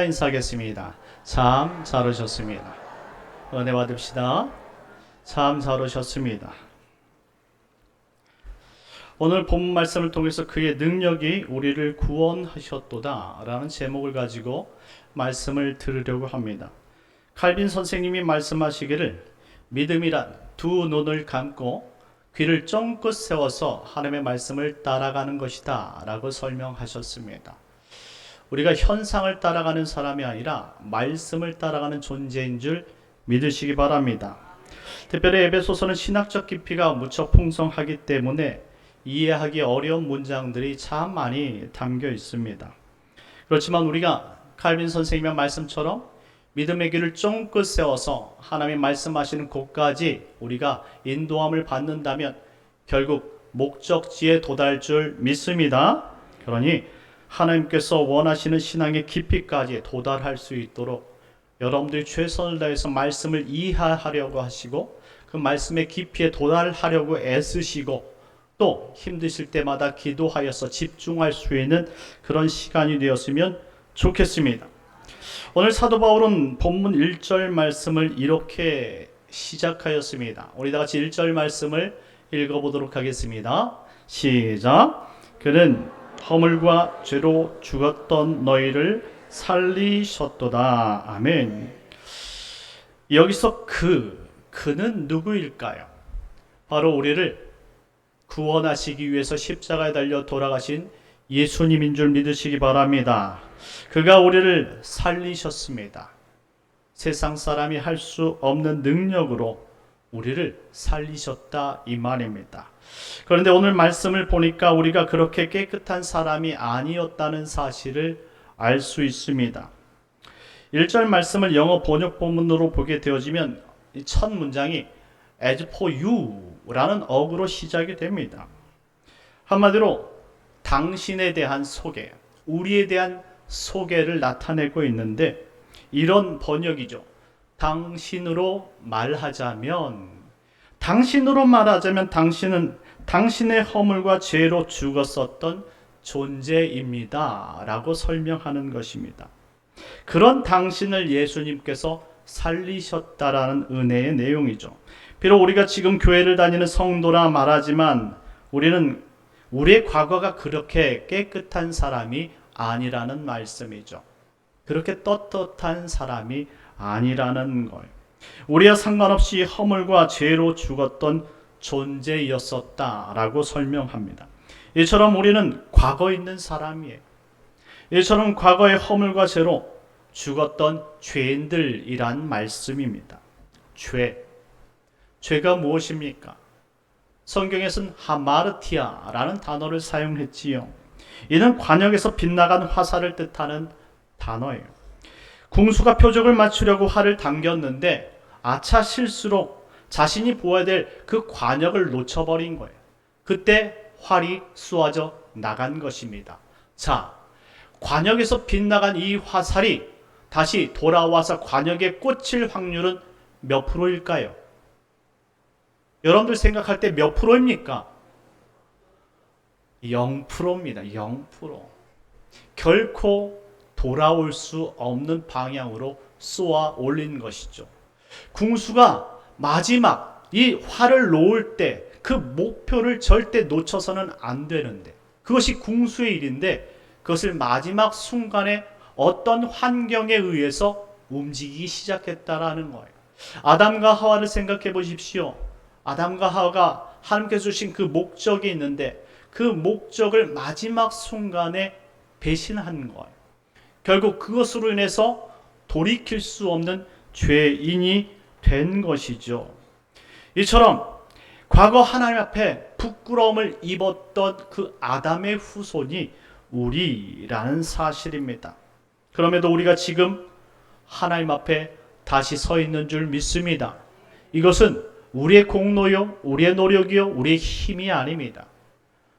인사하겠습니다. 참 잘 오셨습니다. 은혜 받읍시다. 참 잘 오셨습니다. 오늘 본문 말씀을 통해서 그의 능력이 우리를 구원하셨도다 라는 제목을 가지고 말씀을 들으려고 합니다. 칼빈 선생님이 말씀하시기를 믿음이란 두 눈을 감고 귀를 쫑긋 세워서 하나님의 말씀을 따라가는 것이다 라고 설명하셨습니다. 우리가 현상을 따라가는 사람이 아니라 말씀을 따라가는 존재인 줄 믿으시기 바랍니다. 특별히 에베소서는 신학적 깊이가 무척 풍성하기 때문에 이해하기 어려운 문장들이 참 많이 담겨 있습니다. 그렇지만 우리가 칼빈 선생님의 말씀처럼 믿음의 길을 쫑긋 세워서 하나님이 말씀하시는 곳까지 우리가 인도함을 받는다면 결국 목적지에 도달할 줄 믿습니다. 그러니 하나님께서 원하시는 신앙의 깊이까지 도달할 수 있도록 여러분들이 최선을 다해서 말씀을 이해하려고 하시고 그 말씀의 깊이에 도달하려고 애쓰시고 또 힘드실 때마다 기도하여서 집중할 수 있는 그런 시간이 되었으면 좋겠습니다. 오늘 사도 바울은 본문 1절 말씀을 이렇게 시작하였습니다. 우리 다 같이 1절 말씀을 읽어보도록 하겠습니다. 시작. 그는 허물과 죄로 죽었던 너희를 살리셨도다. 아멘. 여기서 그는 누구일까요? 바로 우리를 구원하시기 위해서 십자가에 달려 돌아가신 예수님인 줄 믿으시기 바랍니다. 그가 우리를 살리셨습니다. 세상 사람이 할 수 없는 능력으로 우리를 살리셨다 이 말입니다. 그런데 오늘 말씀을 보니까 우리가 그렇게 깨끗한 사람이 아니었다는 사실을 알 수 있습니다. 1절 말씀을 영어 번역 본문으로 보게 되어지면 첫 문장이 as for you라는 어구로 시작이 됩니다. 한마디로 당신에 대한 소개, 우리에 대한 소개를 나타내고 있는데 이런 번역이죠. 당신으로 말하자면 당신은 당신의 허물과 죄로 죽었었던 존재입니다 라고 설명하는 것입니다. 그런 당신을 예수님께서 살리셨다라는 은혜의 내용이죠. 비록 우리가 지금 교회를 다니는 성도라 말하지만 우리는 우리의 과거가 그렇게 깨끗한 사람이 아니라는 말씀이죠. 그렇게 떳떳한 사람이 아니라는 걸. 우리와 상관없이 허물과 죄로 죽었던 존재였었다라고 설명합니다. 이처럼 우리는 과거 있는 사람이에요. 이처럼 과거의 허물과 죄로 죽었던 죄인들이란 말씀입니다. 죄가 무엇입니까? 성경에서는 하마르티아라는 단어를 사용했지요. 이는 관역에서 빗나간 화살을 뜻하는 단어예요. 궁수가 표적을 맞추려고 활을 당겼는데 아차 실수로 자신이 보아야 될 그 관역을 놓쳐버린 거예요. 그때 활이 쏘아져 나간 것입니다. 자, 관역에서 빗나간 이 화살이 다시 돌아와서 관역에 꽂힐 확률은 몇 프로일까요? 여러분들 생각할 때 몇 프로입니까? 0%입니다. 0%. 결코 돌아올 수 없는 방향으로 쏘아 올린 것이죠. 궁수가 마지막 이 활을 놓을 때 그 목표를 절대 놓쳐서는 안 되는데 그것이 궁수의 일인데 그것을 마지막 순간에 어떤 환경에 의해서 움직이기 시작했다라는 거예요. 아담과 하와를 생각해 보십시오. 아담과 하와가 하나님께서 주신 그 목적이 있는데 그 목적을 마지막 순간에 배신한 거예요. 결국 그것으로 인해서 돌이킬 수 없는 죄인이 된 것이죠. 이처럼 과거 하나님 앞에 부끄러움을 입었던 그 아담의 후손이 우리라는 사실입니다. 그럼에도 우리가 지금 하나님 앞에 다시 서 있는 줄 믿습니다. 이것은 우리의 공로요, 우리의 노력이요, 우리의 힘이 아닙니다.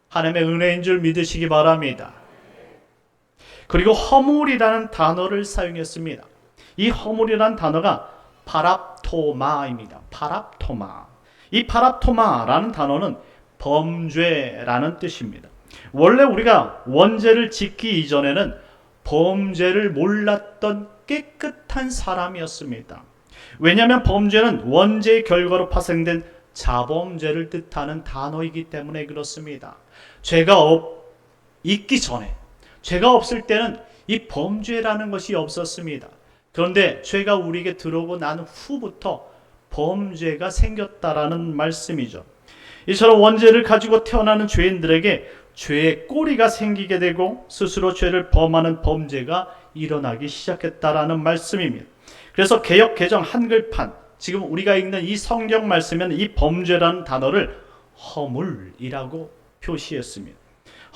하나님의 은혜인 줄 믿으시기 바랍니다. 그리고 허물이라는 단어를 사용했습니다. 이 허물이라는 단어가 파랍토마입니다. 파랍토마. 이 파랍토마라는 단어는 범죄라는 뜻입니다. 원래 우리가 원죄를 짓기 이전에는 범죄를 몰랐던 깨끗한 사람이었습니다. 왜냐하면 범죄는 원죄의 결과로 파생된 자범죄를 뜻하는 단어이기 때문에 그렇습니다. 죄가 있기 전에, 죄가 없을 때는 이 범죄라는 것이 없었습니다. 그런데 죄가 우리에게 들어오고 난 후부터 범죄가 생겼다라는 말씀이죠. 이처럼 원죄를 가지고 태어나는 죄인들에게 죄의 꼬리가 생기게 되고 스스로 죄를 범하는 범죄가 일어나기 시작했다라는 말씀입니다. 그래서 개역 개정 한글판, 지금 우리가 읽는 이 성경 말씀에는 이 범죄라는 단어를 허물이라고 표시했습니다.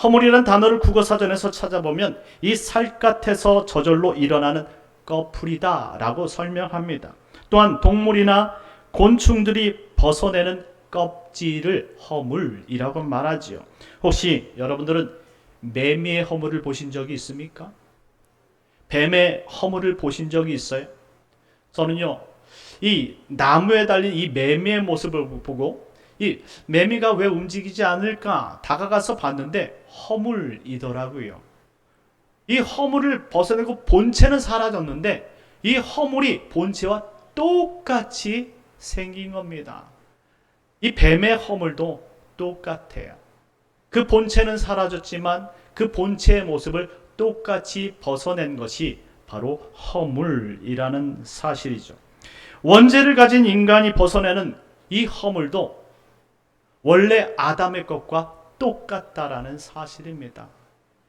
허물이라는 단어를 국어사전에서 찾아보면 이 살갗에서 저절로 일어나는 꺼풀이다라고 설명합니다. 또한 동물이나 곤충들이 벗어내는 껍질을 허물이라고 말하지요. 혹시 여러분들은 매미의 허물을 보신 적이 있습니까? 뱀의 허물을 보신 적이 있어요? 저는요, 이 나무에 달린 이 매미의 모습을 보고 이 매미가 왜 움직이지 않을까 다가가서 봤는데 허물이더라고요. 이 허물을 벗어내고 본체는 사라졌는데 이 허물이 본체와 똑같이 생긴 겁니다. 이 뱀의 허물도 똑같아요. 그 본체는 사라졌지만 그 본체의 모습을 똑같이 벗어낸 것이 바로 허물이라는 사실이죠. 원죄를 가진 인간이 벗어내는 이 허물도 원래 아담의 것과 똑같다라는 사실입니다.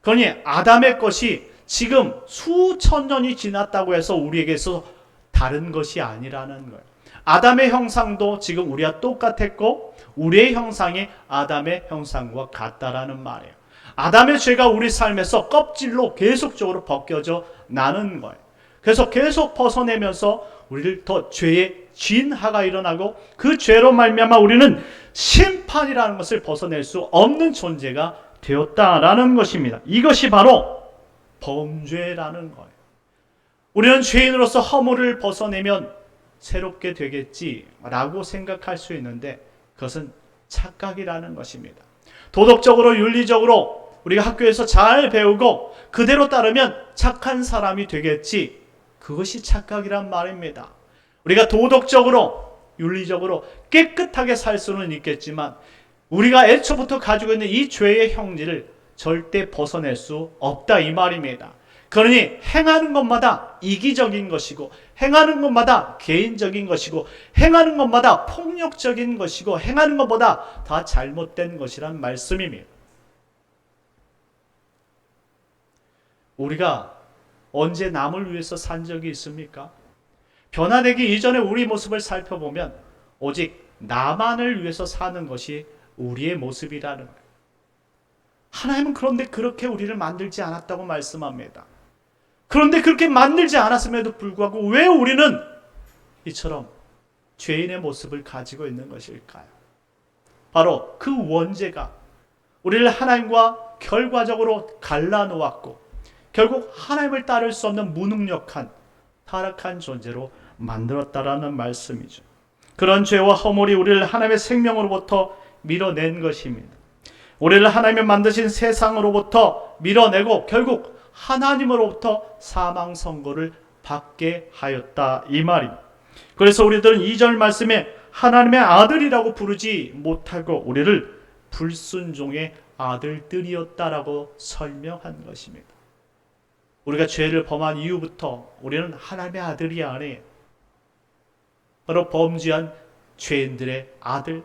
그러니 아담의 것이 지금 수천 년이 지났다고 해서 우리에게서 다른 것이 아니라는 거예요. 아담의 형상도 지금 우리와 똑같았고 우리의 형상이 아담의 형상과 같다라는 말이에요. 아담의 죄가 우리 삶에서 껍질로 계속적으로 벗겨져 나는 거예요. 그래서 계속 벗어내면서 우리를 더 죄의 진화가 일어나고 그 죄로 말미암아 우리는 심판이라는 것을 벗어낼 수 없는 존재가 되었다라는 것입니다. 이것이 바로 범죄라는 거예요. 우리는 죄인으로서 허물을 벗어내면 새롭게 되겠지라고 생각할 수 있는데 그것은 착각이라는 것입니다. 도덕적으로 윤리적으로 우리가 학교에서 잘 배우고 그대로 따르면 착한 사람이 되겠지, 그것이 착각이란 말입니다. 우리가 도덕적으로 윤리적으로 깨끗하게 살 수는 있겠지만 우리가 애초부터 가지고 있는 이 죄의 형질을 절대 벗어낼 수 없다 이 말입니다. 그러니 행하는 것마다 이기적인 것이고 행하는 것마다 개인적인 것이고 행하는 것마다 폭력적인 것이고 행하는 것보다 다 잘못된 것이란 말씀입니다. 우리가 언제 남을 위해서 산 적이 있습니까? 변화되기 이전에 우리 모습을 살펴보면 오직 나만을 위해서 사는 것이 우리의 모습이라는 거예요. 하나님은 그런데 그렇게 우리를 만들지 않았다고 말씀합니다. 그런데 그렇게 만들지 않았음에도 불구하고 왜 우리는 이처럼 죄인의 모습을 가지고 있는 것일까요? 바로 그 원죄가 우리를 하나님과 결과적으로 갈라놓았고 결국 하나님을 따를 수 없는 무능력한 타락한 존재로 만들었다라는 말씀이죠. 그런 죄와 허물이 우리를 하나님의 생명으로부터 밀어낸 것입니다. 우리를 하나님이 만드신 세상으로부터 밀어내고 결국 하나님으로부터 사망 선고를 받게 하였다 이 말입니다. 그래서 우리들은 2절 말씀에 하나님의 아들이라고 부르지 못하고 우리를 불순종의 아들들이었다라고 설명한 것입니다. 우리가 죄를 범한 이후부터 우리는 하나님의 아들이 아니에요. 바로 범죄한 죄인들의 아들,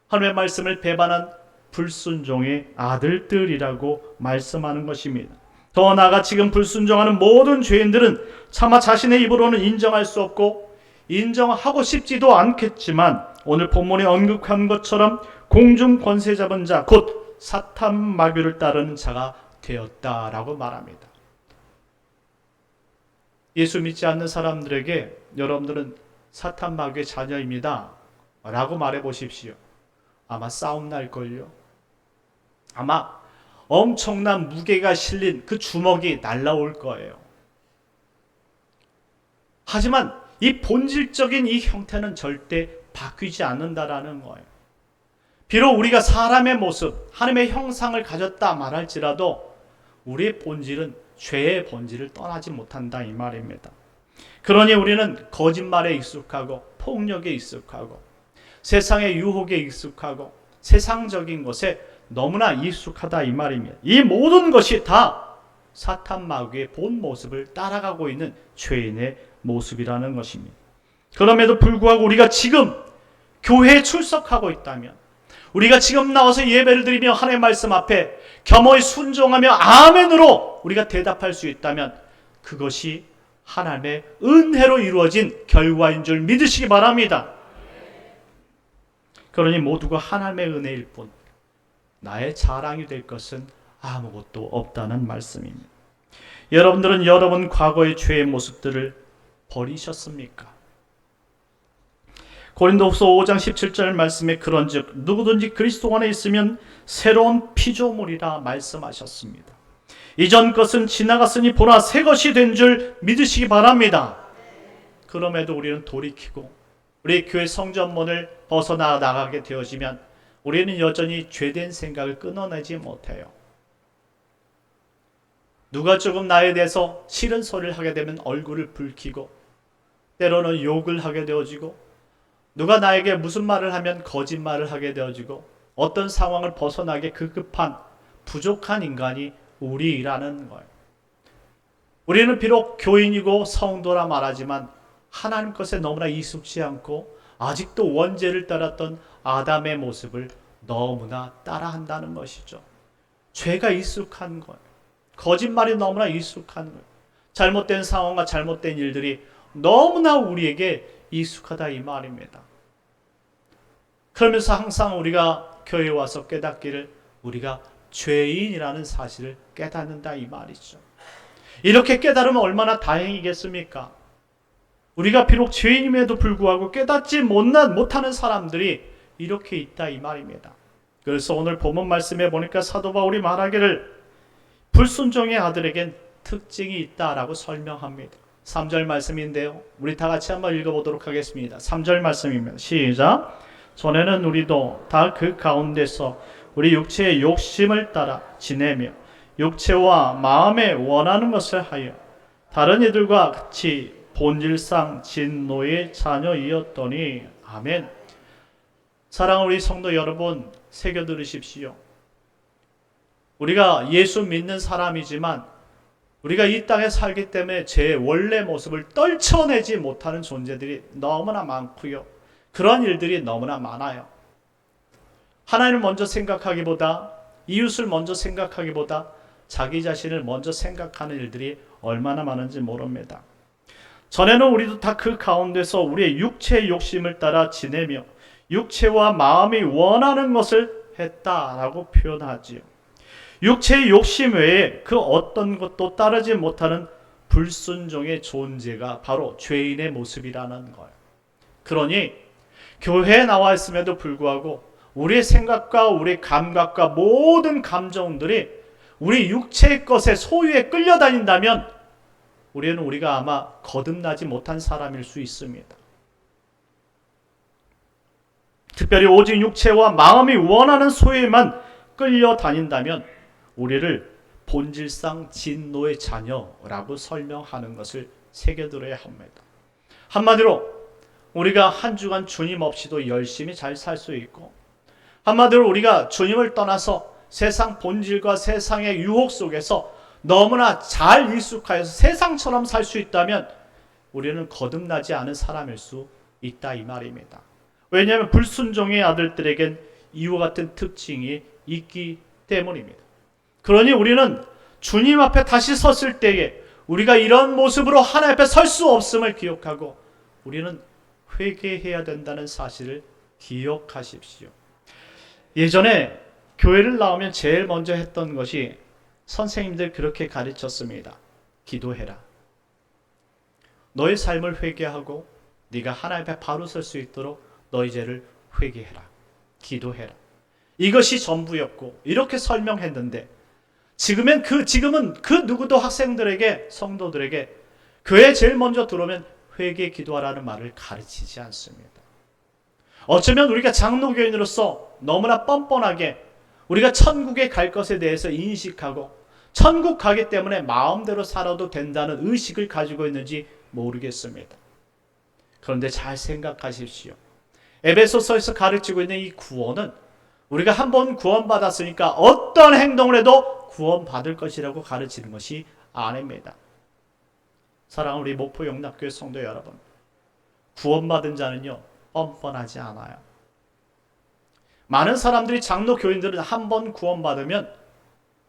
하나님의 말씀을 배반한 불순종의 아들들이라고 말씀하는 것입니다. 더 나아가 지금 불순종하는 모든 죄인들은 차마 자신의 입으로는 인정할 수 없고 인정하고 싶지도 않겠지만 오늘 본문에 언급한 것처럼 공중 권세 잡은 자, 곧 사탄 마귀를 따르는 자가 되었다라고 말합니다. 예수 믿지 않는 사람들에게 여러분들은 사탄 마귀의 자녀입니다 라고 말해 보십시오. 아마 싸움 날걸요. 아마 엄청난 무게가 실린 그 주먹이 날라올 거예요. 하지만 이 본질적인 이 형태는 절대 바뀌지 않는다라는 거예요. 비록 우리가 사람의 모습, 하나님의 형상을 가졌다 말할지라도 우리의 본질은 죄의 본질을 떠나지 못한다 이 말입니다. 그러니 우리는 거짓말에 익숙하고 폭력에 익숙하고 세상의 유혹에 익숙하고 세상적인 것에 너무나 익숙하다 이 말입니다. 이 모든 것이 다 사탄 마귀의 본 모습을 따라가고 있는 죄인의 모습이라는 것입니다. 그럼에도 불구하고 우리가 지금 교회에 출석하고 있다면, 우리가 지금 나와서 예배를 드리며 하나님의 말씀 앞에 겸허히 순종하며 아멘으로 우리가 대답할 수 있다면 그것이 하나님의 은혜로 이루어진 결과인 줄 믿으시기 바랍니다. 그러니 모두가 하나님의 은혜일 뿐 나의 자랑이 될 것은 아무것도 없다는 말씀입니다. 여러분들은 여러분 과거의 죄의 모습들을 버리셨습니까? 고린도후서 5장 17절 말씀에 그런즉 누구든지 그리스도 안에 있으면 새로운 피조물이라 말씀하셨습니다. 이전 것은 지나갔으니 보라 새 것이 된 줄 믿으시기 바랍니다. 그럼에도 우리는 돌이키고 우리 교회 성전문을 벗어나 나가게 되어지면 우리는 여전히 죄된 생각을 끊어내지 못해요. 누가 조금 나에 대해서 싫은 소리를 하게 되면 얼굴을 붉히고 때로는 욕을 하게 되어지고 누가 나에게 무슨 말을 하면 거짓말을 하게 되어지고 어떤 상황을 벗어나게 급급한 부족한 인간이 우리라는 거예요. 우리는 비록 교인이고 성도라 말하지만 하나님 것에 너무나 익숙지 않고 아직도 원죄를 따랐던 아담의 모습을 너무나 따라한다는 것이죠. 죄가 익숙한 거예요. 거짓말이 너무나 익숙한 거예요. 잘못된 상황과 잘못된 일들이 너무나 우리에게 익숙하다 이 말입니다. 그러면서 항상 우리가 교회에 와서 깨닫기를 우리가 죄인이라는 사실을 깨닫는다 이 말이죠. 이렇게 깨달으면 얼마나 다행이겠습니까? 우리가 비록 죄인임에도 불구하고 깨닫지 못하는 사람들이 이렇게 있다 이 말입니다. 그래서 오늘 본문 말씀에 보니까 사도 바울이 말하기를 불순종의 아들에겐 특징이 있다라고 설명합니다. 3절 말씀인데요. 우리 다 같이 한번 읽어보도록 하겠습니다. 3절 말씀입니다. 시작. 전에는 우리도 다 그 가운데서 우리 육체의 욕심을 따라 지내며 육체와 마음에 원하는 것을 하여 다른 이들과 같이 본질상 진노의 자녀이었더니 아멘. 사랑하는 우리 성도 여러분, 새겨 들으십시오. 우리가 예수 믿는 사람이지만 우리가 이 땅에 살기 때문에 제 원래 모습을 떨쳐내지 못하는 존재들이 너무나 많고요. 그런 일들이 너무나 많아요. 하나님을 먼저 생각하기보다, 이웃을 먼저 생각하기보다 자기 자신을 먼저 생각하는 일들이 얼마나 많은지 모릅니다. 전에는 우리도 다 그 가운데서 우리의 육체의 욕심을 따라 지내며 육체와 마음이 원하는 것을 했다라고 표현하지요. 육체의 욕심 외에 그 어떤 것도 따르지 못하는 불순종의 존재가 바로 죄인의 모습이라는 거예요. 그러니 교회에 나와 있음에도 불구하고 우리의 생각과 우리의 감각과 모든 감정들이 우리 육체의 것에 소유에 끌려다닌다면 우리가 아마 거듭나지 못한 사람일 수 있습니다. 특별히 오직 육체와 마음이 원하는 소유에만 끌려다닌다면 우리를 본질상 진노의 자녀라고 설명하는 것을 새겨들어야 합니다. 한마디로 우리가 한 주간 주님 없이도 열심히 잘 살 수 있고, 한마디로 우리가 주님을 떠나서 세상 본질과 세상의 유혹 속에서 너무나 잘 익숙하여서 세상처럼 살 수 있다면 우리는 거듭나지 않은 사람일 수 있다 이 말입니다. 왜냐하면 불순종의 아들들에겐 이와 같은 특징이 있기 때문입니다. 그러니 우리는 주님 앞에 다시 섰을 때에 우리가 이런 모습으로 하나님 앞에 설 수 없음을 기억하고 우리는 회개해야 된다는 사실을 기억하십시오. 예전에 교회를 나오면 제일 먼저 했던 것이 선생님들 그렇게 가르쳤습니다. 기도해라. 너의 삶을 회개하고 네가 하나님 앞에 바로 설 수 있도록 너의 죄를 회개해라. 기도해라. 이것이 전부였고 이렇게 설명했는데 지금은 그 누구도 학생들에게 성도들에게 교회에 제일 먼저 들어오면 회개 기도하라는 말을 가르치지 않습니다. 어쩌면 우리가 장로교인으로서 너무나 뻔뻔하게 우리가 천국에 갈 것에 대해서 인식하고 천국 가기 때문에 마음대로 살아도 된다는 의식을 가지고 있는지 모르겠습니다. 그런데 잘 생각하십시오. 에베소서에서 가르치고 있는 이 구원은 우리가 한번 구원받았으니까 어떤 행동을 해도 구원받을 것이라고 가르치는 것이 아닙니다. 사랑하는 우리 목포 영락교회 성도 여러분, 구원받은 자는요 뻔뻔하지 않아요. 많은 사람들이 장로 교인들은 한번 구원받으면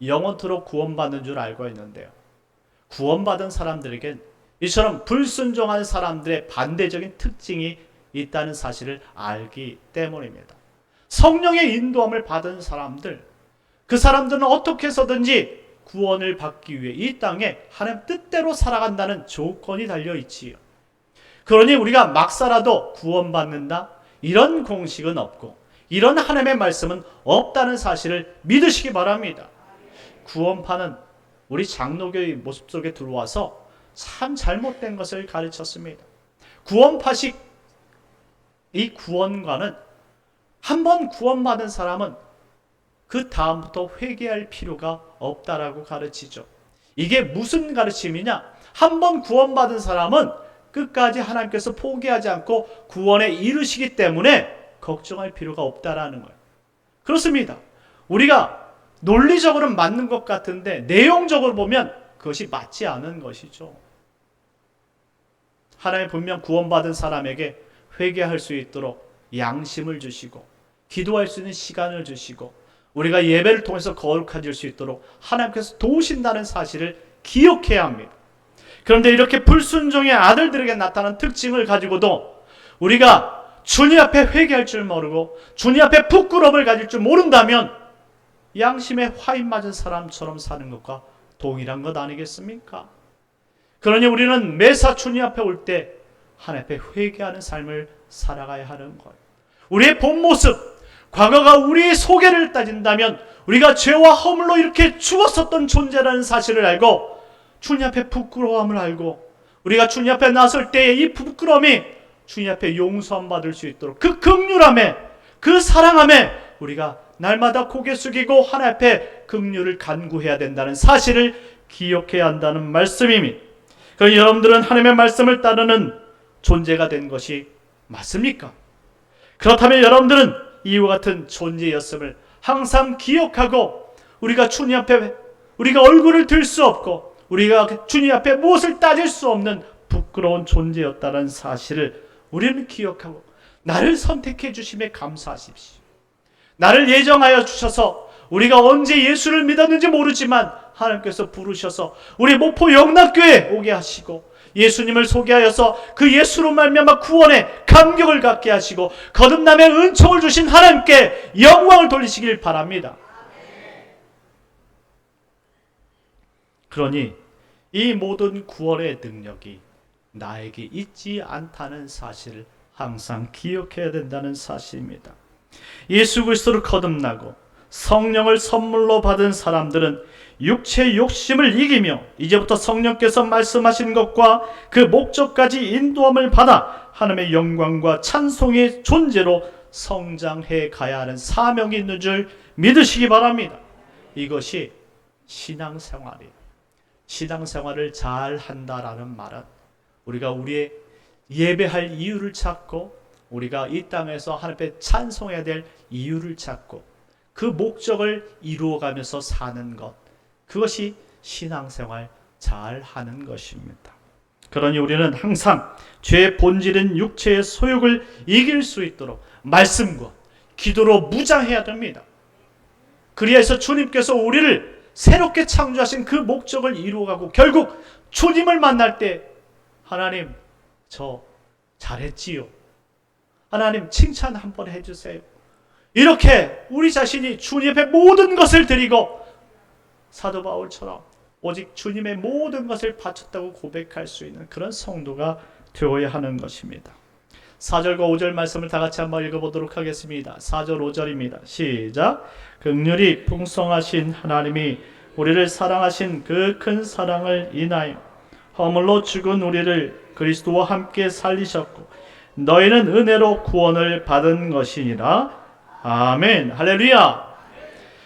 영원토록 구원받는 줄 알고 있는데요, 구원받은 사람들에겐 이처럼 불순종한 사람들의 반대적인 특징이 있다는 사실을 알기 때문입니다. 성령의 인도함을 받은 사람들, 그 사람들은 어떻게 해서든지 구원을 받기 위해 이 땅에 하나님 뜻대로 살아간다는 조건이 달려있지요. 그러니 우리가 막 살아도 구원받는다, 이런 공식은 없고 이런 하나님의 말씀은 없다는 사실을 믿으시기 바랍니다. 구원파는 우리 장로교의 모습 속에 들어와서 참 잘못된 것을 가르쳤습니다. 구원파식 이 구원과는 한번 구원받은 사람은 그 다음부터 회개할 필요가 없다라고 가르치죠. 이게 무슨 가르침이냐? 한번 구원받은 사람은 끝까지 하나님께서 포기하지 않고 구원에 이르시기 때문에 걱정할 필요가 없다라는 거예요. 그렇습니다. 우리가 논리적으로는 맞는 것 같은데 내용적으로 보면 그것이 맞지 않은 것이죠. 하나님 분명 구원받은 사람에게 회개할 수 있도록 양심을 주시고 기도할 수 있는 시간을 주시고 우리가 예배를 통해서 거룩해질 수 있도록 하나님께서 도우신다는 사실을 기억해야 합니다. 그런데 이렇게 불순종의 아들들에게 나타난 특징을 가지고도 우리가 주님 앞에 회개할 줄 모르고 주님 앞에 부끄러움을 가질 줄 모른다면 양심에 화인 맞은 사람처럼 사는 것과 동일한 것 아니겠습니까? 그러니 우리는 매사 주님 앞에 올 때 하나님 앞에 회개하는 삶을 살아가야 하는 거예요. 우리의 본 모습, 과거가 우리의 소개를 따진다면 우리가 죄와 허물로 이렇게 죽었었던 존재라는 사실을 알고 주님 앞에 부끄러움을 알고 우리가 주님 앞에 나설 때의 이 부끄러움이 주님 앞에 용서함 받을 수 있도록 그 긍휼함에 그 사랑함에 우리가 날마다 고개 숙이고 하나님 앞에 긍휼을 간구해야 된다는 사실을 기억해야 한다는 말씀입니다. 그러니 여러분들은 하나님의 말씀을 따르는 존재가 된 것이 맞습니까? 그렇다면 여러분들은 이와 같은 존재였음을 항상 기억하고 우리가 주님 앞에 우리가 얼굴을 들 수 없고 우리가 주님 앞에 무엇을 따질 수 없는 부끄러운 존재였다는 사실을 우리는 기억하고 나를 선택해 주심에 감사하십시오. 나를 예정하여 주셔서 우리가 언제 예수를 믿었는지 모르지만 하나님께서 부르셔서 우리 목포 영락교회에 오게 하시고 예수님을 소개하여서 그 예수로 말미암아 구원의 감격을 갖게 하시고 거듭남의 은총을 주신 하나님께 영광을 돌리시길 바랍니다. 그러니 이 모든 구원의 능력이 나에게 있지 않다는 사실을 항상 기억해야 된다는 사실입니다. 예수 그리스도를 거듭나고 성령을 선물로 받은 사람들은 육체의 욕심을 이기며 이제부터 성령께서 말씀하신 것과 그 목적까지 인도함을 받아 하나님의 영광과 찬송의 존재로 성장해 가야 하는 사명이 있는 줄 믿으시기 바랍니다. 이것이 신앙생활이에요. 신앙생활을 잘 한다라는 말은 우리가 우리의 예배할 이유를 찾고 우리가 이 땅에서 하나님 앞에 찬송해야 될 이유를 찾고 그 목적을 이루어가면서 사는 것, 그것이 신앙생활 잘 하는 것입니다. 그러니 우리는 항상 죄의 본질인 육체의 소욕을 이길 수 있도록 말씀과 기도로 무장해야 됩니다. 그리하여서 주님께서 우리를 새롭게 창조하신 그 목적을 이루어가고 결국 주님을 만날 때 하나님 저 잘했지요. 하나님 칭찬 한번 해주세요. 이렇게 우리 자신이 주님 앞에 모든 것을 드리고 사도 바울처럼 오직 주님의 모든 것을 바쳤다고 고백할 수 있는 그런 성도가 되어야 하는 것입니다. 4절과 5절 말씀을 다 같이 한번 읽어보도록 하겠습니다. 4절 5절입니다. 시작. 긍휼이 풍성하신 하나님이 우리를 사랑하신 그 큰 사랑을 인하여 허물로 죽은 우리를 그리스도와 함께 살리셨고 너희는 은혜로 구원을 받은 것이니라. 아멘. 할렐루야.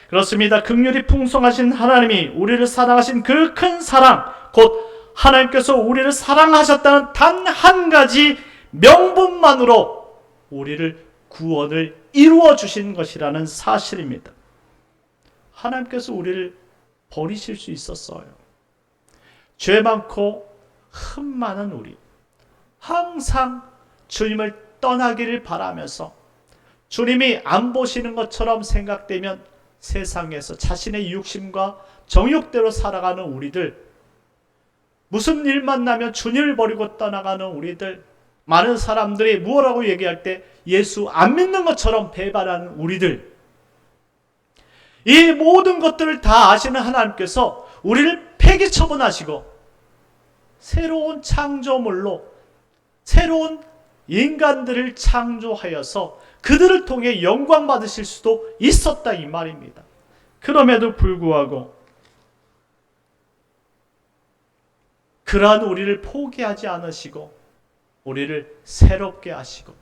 그렇습니다. 긍휼이 풍성하신 하나님이 우리를 사랑하신 그 큰 사랑, 곧 하나님께서 우리를 사랑하셨다는 단 한 가지 명분만으로 우리를 구원을 이루어 주신 것이라는 사실입니다. 하나님께서 우리를 버리실 수 있었어요. 죄 많고 흠 많은 우리, 항상 주님을 떠나기를 바라면서 주님이 안 보시는 것처럼 생각되면 세상에서 자신의 육심과 정욕대로 살아가는 우리들, 무슨 일만 나면 주님을 버리고 떠나가는 우리들, 많은 사람들이 무엇라고 얘기할 때 예수 안 믿는 것처럼 배반하는 우리들, 이 모든 것들을 다 아시는 하나님께서 우리를 폐기 처분하시고 새로운 창조물로 새로운 인간들을 창조하여서 그들을 통해 영광 받으실 수도 있었다 이 말입니다. 그럼에도 불구하고 그러한 우리를 포기하지 않으시고 우리를 새롭게 하시고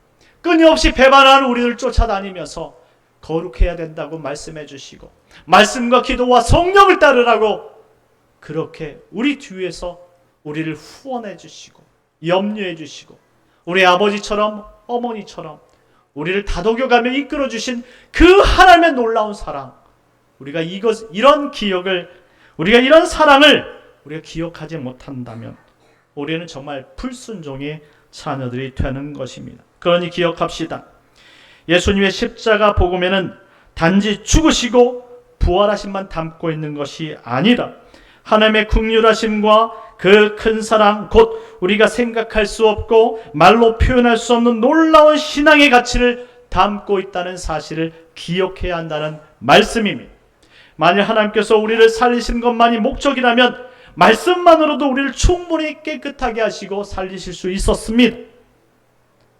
끊임없이 배반하는 우리를 쫓아다니면서 거룩해야 된다고 말씀해 주시고 말씀과 기도와 성령을 따르라고 그렇게 우리 뒤에서 우리를 후원해 주시고 염려해 주시고 우리 아버지처럼 어머니처럼 우리를 다독여가며 이끌어 주신 그 하나님의 놀라운 사랑, 우리가 이런 기억을, 우리가 이런 사랑을 우리가 기억하지 못한다면 우리는 정말 불순종의 자녀들이 되는 것입니다. 그러니 기억합시다. 예수님의 십자가 복음에는 단지 죽으시고 부활하심만 담고 있는 것이 아니라 하나님의 긍휼하심과 그 큰 사랑, 곧 우리가 생각할 수 없고 말로 표현할 수 없는 놀라운 신앙의 가치를 담고 있다는 사실을 기억해야 한다는 말씀입니다. 만일 하나님께서 우리를 살리시는 것만이 목적이라면 말씀만으로도 우리를 충분히 깨끗하게 하시고 살리실 수 있었습니다.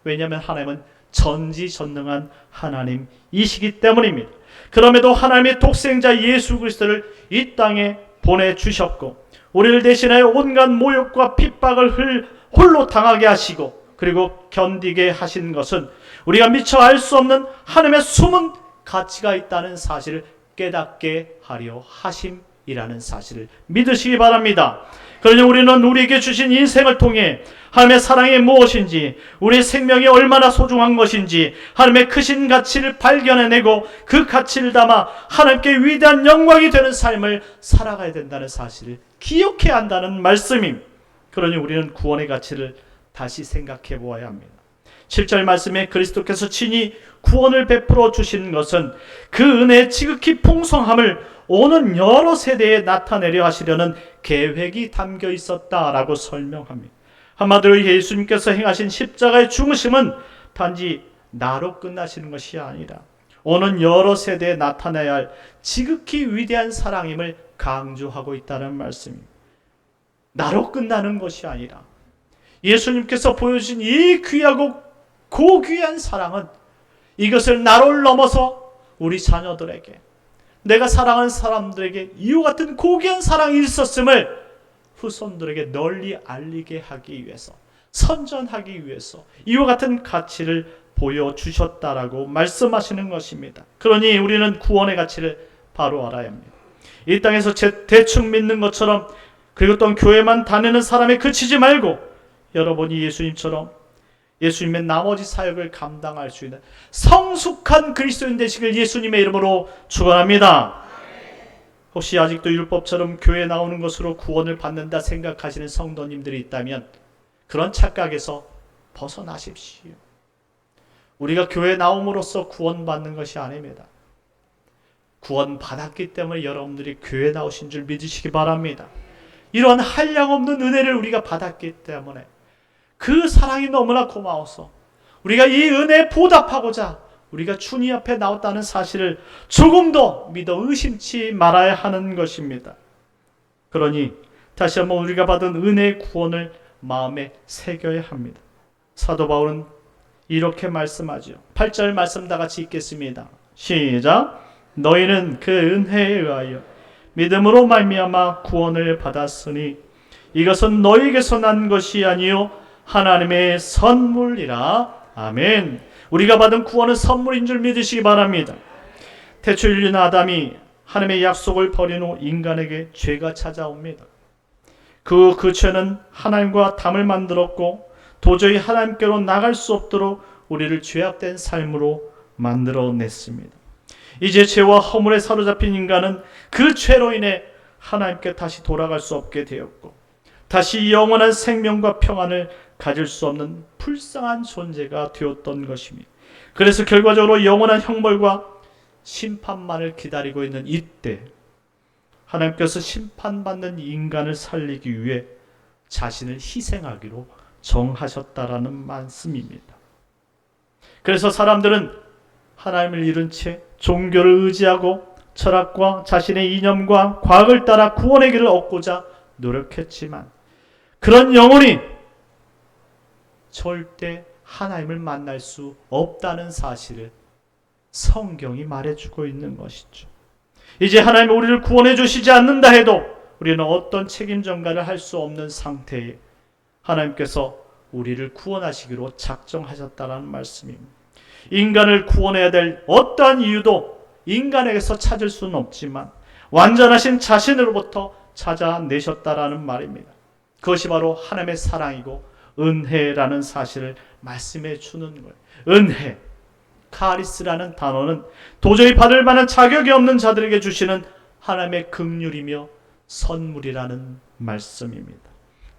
왜냐하면 하나님은 전지전능한 하나님이시기 때문입니다. 그럼에도 하나님의 독생자 예수 그리스도를 이 땅에 보내주셨고 우리를 대신하여 온갖 모욕과 핍박을 홀로 당하게 하시고 그리고 견디게 하신 것은 우리가 미처 알 수 없는 하나님의 숨은 가치가 있다는 사실을 깨닫게 하려 하심이라는 사실을 믿으시기 바랍니다. 그러니 우리는 우리에게 주신 인생을 통해 하나님의 사랑이 무엇인지, 우리의 생명이 얼마나 소중한 것인지 하나님의 크신 가치를 발견해내고 그 가치를 담아 하나님께 위대한 영광이 되는 삶을 살아가야 된다는 사실을 기억해야 한다는 말씀입니다. 그러니 우리는 구원의 가치를 다시 생각해 보아야 합니다. 7절 말씀에 그리스도께서 친히 구원을 베풀어 주신 것은 그 은혜의 지극히 풍성함을 오는 여러 세대에 나타내려 하시려는 계획이 담겨 있었다라고 설명합니다. 한마디로 예수님께서 행하신 십자가의 죽으심은 단지 나로 끝나시는 것이 아니라 오는 여러 세대에 나타나야 할 지극히 위대한 사랑임을 강조하고 있다는 말씀입니다. 나로 끝나는 것이 아니라 예수님께서 보여주신 이 귀하고 고귀한 사랑은 이것을 나를 넘어서 우리 자녀들에게, 내가 사랑하는 사람들에게 이와 같은 고귀한 사랑이 있었음을 후손들에게 널리 알리게 하기 위해서, 선전하기 위해서 이와 같은 가치를 보여주셨다라고 말씀하시는 것입니다. 그러니 우리는 구원의 가치를 바로 알아야 합니다. 이 땅에서 대충 믿는 것처럼, 그리고 또 교회만 다니는 사람에 그치지 말고 여러분이 예수님처럼 예수님의 나머지 사역을 감당할 수 있는 성숙한 그리스도인 되시길 예수님의 이름으로 축원합니다. 혹시 아직도 율법처럼 교회에 나오는 것으로 구원을 받는다 생각하시는 성도님들이 있다면 그런 착각에서 벗어나십시오. 우리가 교회에 나옴으로써 구원받는 것이 아닙니다. 구원받았기 때문에 여러분들이 교회에 나오신 줄 믿으시기 바랍니다. 이런 한량없는 은혜를 우리가 받았기 때문에 그 사랑이 너무나 고마워서 우리가 이 은혜에 보답하고자 우리가 주님 앞에 나왔다는 사실을 조금 더 믿어 의심치 말아야 하는 것입니다. 그러니 다시 한번 우리가 받은 은혜의 구원을 마음에 새겨야 합니다. 사도 바울은 이렇게 말씀하죠. 8절 말씀 다 같이 읽겠습니다. 시작. 너희는 그 은혜에 의하여 믿음으로 말미암아 구원을 받았으니 이것은 너희에게서 난 것이 아니요 하나님의 선물이라. 아멘. 우리가 받은 구원은 선물인 줄 믿으시기 바랍니다. 태초 인류는 아담이 하나님의 약속을 버린 후 인간에게 죄가 찾아옵니다. 그 죄는 하나님과 담을 만들었고 도저히 하나님께로 나갈 수 없도록 우리를 죄악된 삶으로 만들어냈습니다. 이제 죄와 허물에 사로잡힌 인간은 그 죄로 인해 하나님께 다시 돌아갈 수 없게 되었고 다시 영원한 생명과 평안을 가질 수 없는 불쌍한 존재가 되었던 것입니다. 그래서 결과적으로 영원한 형벌과 심판만을 기다리고 있는 이때 하나님께서 심판받는 인간을 살리기 위해 자신을 희생하기로 정하셨다라는 말씀입니다. 그래서 사람들은 하나님을 잃은 채 종교를 의지하고 철학과 자신의 이념과 과학을 따라 구원의 길을 얻고자 노력했지만 그런 영혼이 절대 하나님을 만날 수 없다는 사실을 성경이 말해주고 있는 것이죠. 이제 하나님이 우리를 구원해 주시지 않는다 해도 우리는 어떤 책임 전가를 할 수 없는 상태에 하나님께서 우리를 구원하시기로 작정하셨다는 말씀입니다. 인간을 구원해야 될 어떠한 이유도 인간에게서 찾을 수는 없지만 완전하신 자신으로부터 찾아내셨다라는 말입니다. 그것이 바로 하나님의 사랑이고 은혜라는 사실을 말씀해 주는 거예요. 은혜, 카리스라는 단어는 도저히 받을 만한 자격이 없는 자들에게 주시는 하나님의 긍휼이며 선물이라는 말씀입니다.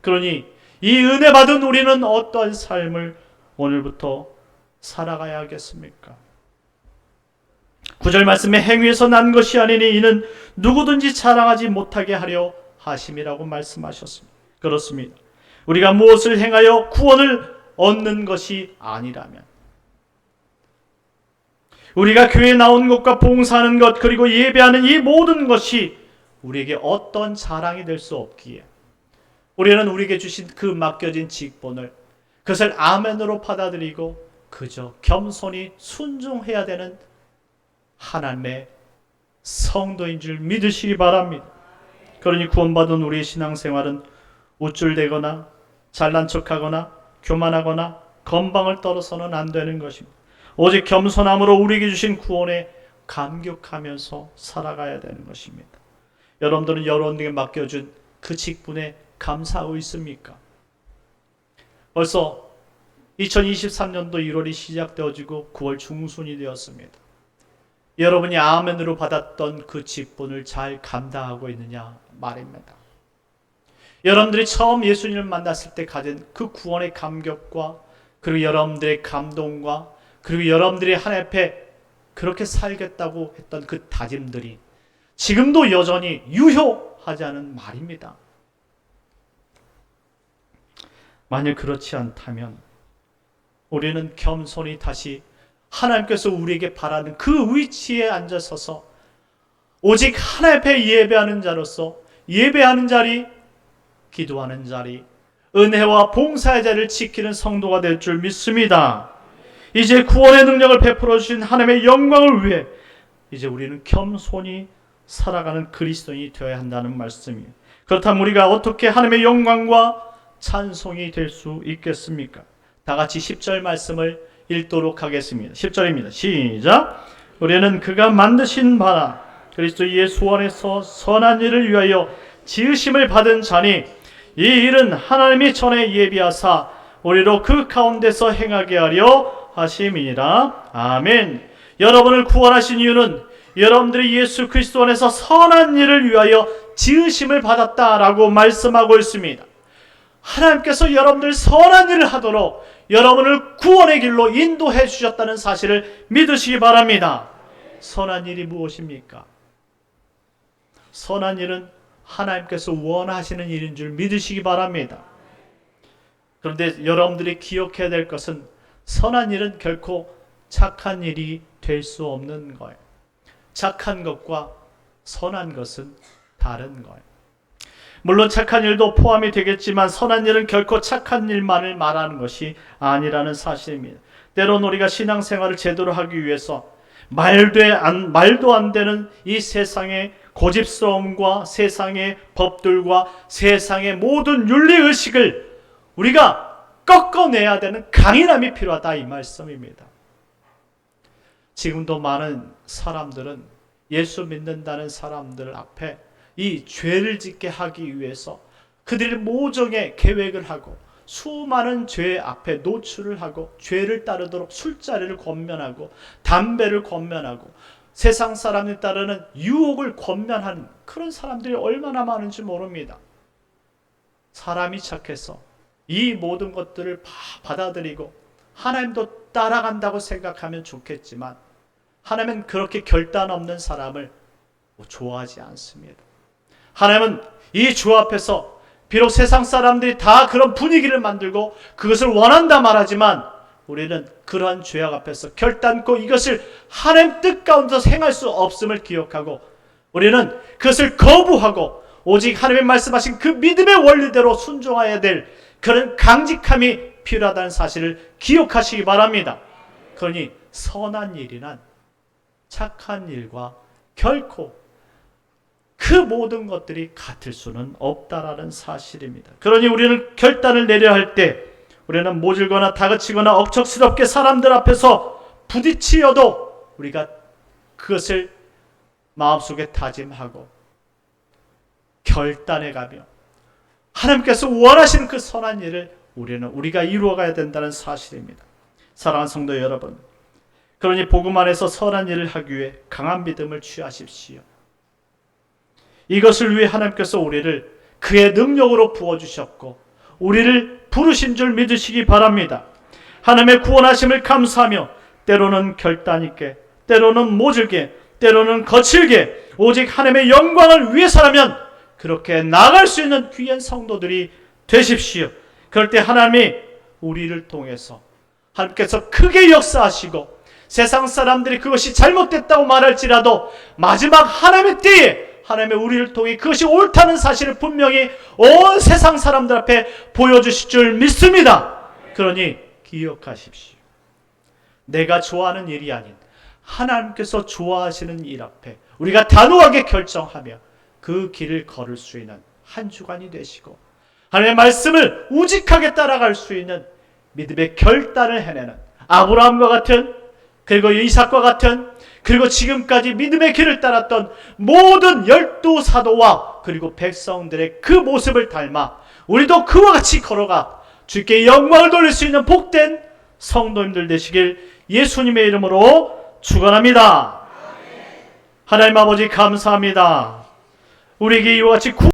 그러니 이 은혜 받은 우리는 어떠한 삶을 오늘부터 살아가야 하겠습니까? 9절 말씀에 행위에서 난 것이 아니니 이는 누구든지 자랑하지 못하게 하려 하심이라고 말씀하셨습니다. 그렇습니다. 우리가 무엇을 행하여 구원을 얻는 것이 아니라면 우리가 교회에 나온 것과 봉사하는 것 그리고 예배하는 이 모든 것이 우리에게 어떤 자랑이 될 수 없기에 우리는 우리에게 주신 그 맡겨진 직분을 그것을 아멘으로 받아들이고 그저 겸손히 순종해야 되는 하나님의 성도인 줄 믿으시기 바랍니다. 그러니 구원받은 우리의 신앙생활은 우쭐대거나 잘난 척하거나 교만하거나 건방을 떨어서는 안 되는 것입니다. 오직 겸손함으로 우리에게 주신 구원에 감격하면서 살아가야 되는 것입니다. 여러분들은 여러분에게 맡겨준 그 직분에 감사하고 있습니까? 벌써 2023년도 1월이 시작되어지고 9월 중순이 되었습니다. 여러분이 아멘으로 받았던 그 직분을 잘 감당하고 있느냐 말입니다. 여러분들이 처음 예수님을 만났을 때 가진 그 구원의 감격과 그리고 여러분들의 감동과 그리고 여러분들이 하나님 앞에 그렇게 살겠다고 했던 그 다짐들이 지금도 여전히 유효하지 않은 말입니다. 만일 그렇지 않다면 우리는 겸손히 다시 하나님께서 우리에게 바라는 그 위치에 앉아서서 오직 하나님 앞에 예배하는 자로서 예배하는 자리, 기도하는 자리, 은혜와 봉사의 자리를 지키는 성도가 될 줄 믿습니다. 이제 구원의 능력을 베풀어 주신 하나님의 영광을 위해 이제 우리는 겸손히 살아가는 그리스도인이 되어야 한다는 말씀이에요. 그렇다면 우리가 어떻게 하나님의 영광과 찬송이 될 수 있겠습니까? 다 같이 10절 말씀을 읽도록 하겠습니다. 10절입니다. 시작! 우리는 그가 만드신 바라 그리스도 예수 안에서 선한 일을 위하여 지으심을 받은 자니 이 일은 하나님이 전에 예비하사 우리로 그 가운데서 행하게 하려 하심이니라. 아멘. 여러분을 구원하신 이유는 여러분들이 예수 그리스도 안에서 선한 일을 위하여 지으심을 받았다라고 말씀하고 있습니다. 하나님께서 여러분들 선한 일을 하도록 여러분을 구원의 길로 인도해 주셨다는 사실을 믿으시기 바랍니다. 선한 일이 무엇입니까? 선한 일은 하나님께서 원하시는 일인 줄 믿으시기 바랍니다. 그런데 여러분들이 기억해야 될 것은 선한 일은 결코 착한 일이 될 수 없는 거예요. 착한 것과 선한 것은 다른 거예요. 물론 착한 일도 포함이 되겠지만 선한 일은 결코 착한 일만을 말하는 것이 아니라는 사실입니다. 때론 우리가 신앙생활을 제대로 하기 위해서 말도 안 되는 이 세상의 고집스러움과 세상의 법들과 세상의 모든 윤리의식을 우리가 꺾어내야 되는 강인함이 필요하다 이 말씀입니다. 지금도 많은 사람들은 예수 믿는다는 사람들 앞에 이 죄를 짓게 하기 위해서 그들이 모종의 계획을 하고 수많은 죄 앞에 노출을 하고 죄를 따르도록 술자리를 권면하고 담배를 권면하고 세상 사람에 따르는 유혹을 권면하는 그런 사람들이 얼마나 많은지 모릅니다. 사람이 착해서 이 모든 것들을 받아들이고 하나님도 따라간다고 생각하면 좋겠지만 하나님은 그렇게 결단 없는 사람을 좋아하지 않습니다. 하나님은 이 주 앞에서 비록 세상 사람들이 다 그런 분위기를 만들고 그것을 원한다 말하지만 우리는 그러한 죄악 앞에서 결단코 이것을 하나님 뜻 가운데서 행할 수 없음을 기억하고 우리는 그것을 거부하고 오직 하나님의 말씀하신 그 믿음의 원리대로 순종해야 될 그런 강직함이 필요하다는 사실을 기억하시기 바랍니다. 그러니 선한 일이란 착한 일과 결코 그 모든 것들이 같을 수는 없다라는 사실입니다. 그러니 우리는 결단을 내려야 할 때 우리는 모질거나 다그치거나 억척스럽게 사람들 앞에서 부딪히어도 우리가 그것을 마음속에 다짐하고 결단해가며 하나님께서 원하시는 그 선한 일을 우리가 이루어가야 된다는 사실입니다. 사랑하는 성도 여러분, 그러니 복음 안에서 선한 일을 하기 위해 강한 믿음을 취하십시오. 이것을 위해 하나님께서 우리를 그의 능력으로 부어주셨고 우리를 부르신 줄 믿으시기 바랍니다. 하나님의 구원하심을 감사하며 때로는 결단 있게, 때로는 모질게, 때로는 거칠게 오직 하나님의 영광을 위해서라면 그렇게 나아갈 수 있는 귀한 성도들이 되십시오. 그럴 때 하나님이 우리를 통해서 하나님께서 크게 역사하시고 세상 사람들이 그것이 잘못됐다고 말할지라도 마지막 하나님의 때에 하나님의 우리를 통해 그것이 옳다는 사실을 분명히 온 세상 사람들 앞에 보여주실 줄 믿습니다. 그러니 기억하십시오. 내가 좋아하는 일이 아닌 하나님께서 좋아하시는 일 앞에 우리가 단호하게 결정하며 그 길을 걸을 수 있는 한 주간이 되시고 하나님의 말씀을 우직하게 따라갈 수 있는 믿음의 결단을 해내는 아브라함과 같은 그리고 이삭과 같은 그리고 지금까지 믿음의 길을 따랐던 모든 12사도와 그리고 백성들의 그 모습을 닮아 우리도 그와 같이 걸어가 주께 영광을 돌릴 수 있는 복된 성도님들 되시길 예수님의 이름으로 축원합니다. 하나님 아버지 감사합니다. 우리에게 이와 같이